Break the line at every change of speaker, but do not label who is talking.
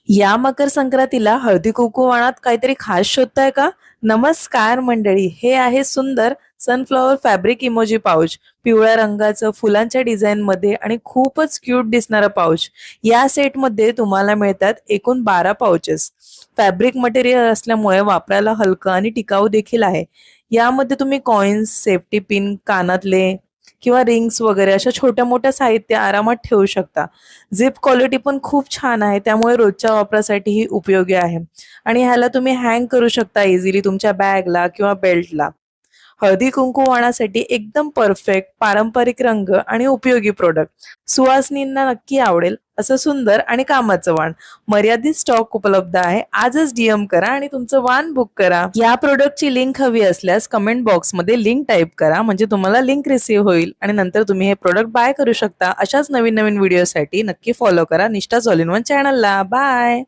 या मकर संक्रांतीला हळदी कुंकू वाणात काहीतरी खास शोधताय का? नमस्कार मंडळी, हे आहे सुंदर सनफ्लॉवर फॅब्रिक इमोजी पाऊच. पिवळ्या रंगाचं फुलांच्या डिझाईन मध्ये आणि खूपच क्यूट दिसणारं पाऊच. या सेटमध्ये तुम्हाला मिळतात एकूण 12 पाउचेस. फॅब्रिक मटेरियल असल्यामुळे वापरायला हलकं आणि टिकाऊ देखील आहे. यामध्ये तुम्ही कॉइन्स, सेफ्टी पिन, कानातले किंवा रिंग्स वगैरे अशा छोट्या मोठ्या साहित्य आरामात ठेवू शकता. झिप क्वालिटी पण खूप छान आहे, त्यामुळे रोजच्या वापरासाठीही उपयोगी आहे. आणि ह्याला तुम्ही हँग करू शकता इझिली तुमच्या बॅगला किंवा बेल्टला. हळदी कुंकू वाणासाठी एकदम परफेक्ट पारंपरिक रंग आणि उपयोगी प्रोडक्ट. सुवासिनींना नक्की आवडेल असं सुंदर आणि कामाचं वाण. मर्यादित स्टॉक उपलब्ध आहे. आजच डीएम करा आणि तुमचं वाण बुक करा. या प्रोडक्टची लिंक हवी असल्यास कमेंट बॉक्समध्ये लिंक टाईप करा, म्हणजे तुम्हाला लिंक रिसीव्ह होईल आणि नंतर तुम्ही हे प्रोडक्ट बाय करू शकता. अशाच नवीन नवीन व्हिडिओसाठी नक्की फॉलो करा निष्ठा ऑल इन वन चॅनलला. बाय.